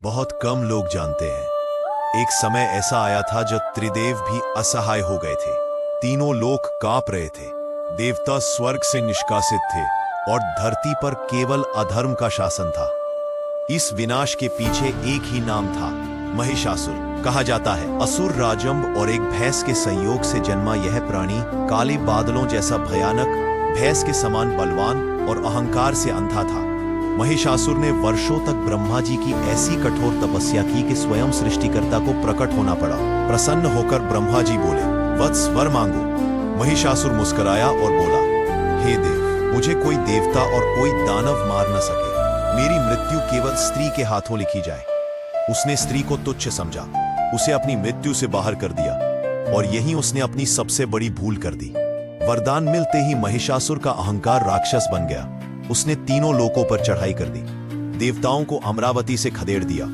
बहुत कम लोग जानते हैं, एक समय ऐसा आया था जब त्रिदेव भी असहाय हो गए थे। तीनों लोक कांप रहे थे। देवता स्वर्ग से निष्कासित थे और धरती पर केवल अधर्म का शासन था। इस विनाश के पीछे एक ही नाम था, महिषासुर। कहा जाता है असुर राजंब और एक भैंस के संयोग से जन्मा यह प्राणी काले बादलों जैसा भयानक, भैंस के समान बलवान और अहंकार से अंधा था। महिषासुर ने वर्षों तक ब्रह्मा जी की ऐसी कठोर तपस्या की कि स्वयं सृष्टिकर्ता को प्रकट होना पड़ा। प्रसन्न होकर ब्रह्मा जी बोले, वत्स वर मांगो। महिषासुर मुस्कुराया और बोला, हे देव, मुझे कोई देवता और कोई दानव मार न सके। मेरी मृत्यु केवल स्त्री के हाथों लिखी जाए। उसने स्त्री को तुच्छ समझा, उसे अपनी मृत्यु से बाहर कर दिया और यही उसने अपनी सबसे बड़ी भूल कर दी। वरदान मिलते ही महिषासुर का अहंकार राक्षस बन गया। उसने तीनों लोकों पर चढ़ाई कर दी, देवताओं को अमरावती से खदेड़ दिया।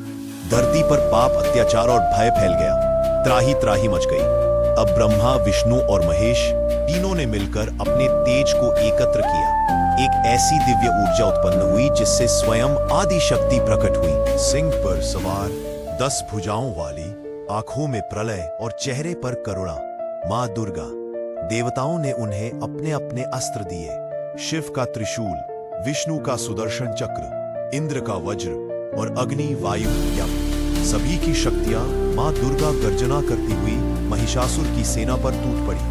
धरती पर पाप, अत्याचार और भय फैल गया। त्राही त्राही मच गई। अब ब्रह्मा, विष्णु और महेश तीनों ने मिलकर अपने तेज को एकत्र किया। एक ऐसी दिव्य ऊर्जा उत्पन्न हुई जिससे स्वयं आदि शक्ति प्रकट हुई। सिंह पर सवार, 10 भुजाओं वाली, आंखों में प्रलय और चेहरे पर करुणा, मां दुर्गा। देवताओं ने उन्हें अपने अपने अस्त्र दिए, शिव का त्रिशूल, विष्णु का सुदर्शन चक्र, इंद्र का वज्र और अग्नि, वायु, यम। सभी की शक्तियां मां दुर्गा गर्जना करती हुई महिषासुर की सेना पर टूट पड़ी।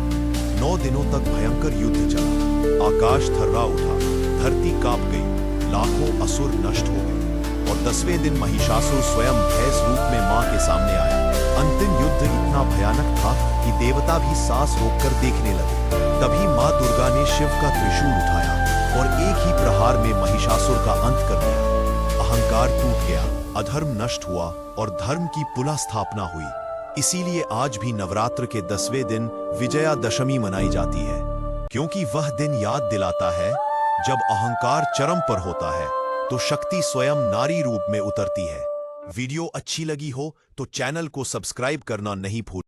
9 दिनों तक भयंकर युद्ध चला। आकाश थर्रा उठा, धरती कांप गई, लाखों असुर नष्ट हो गए और 10वें दिन महिषासुर स्वयं भैंस रूप में मां के सामने आया। अंतिम युद्ध इतना भयानक था कि देवता भी सांस रोककर देखने लगे। तभी मां दुर्गा ने शिव का त्रिशूल उठाया और एक ही प्रहार में महिषासुर का अंत कर दिया। अहंकार टूट गया, अधर्म नष्ट हुआ और धर्म की पुनः स्थापना हुई। इसीलिए आज भी नवरात्र के 10वें दिन विजयादशमी मनाई जाती है, क्योंकि वह दिन याद दिलाता है जब अहंकार चरम पर होता है तो शक्ति स्वयं नारी रूप में उतरती है। वीडियो अच्छी लगी हो तो चैनल को सब्सक्राइब करना नहीं भूलना।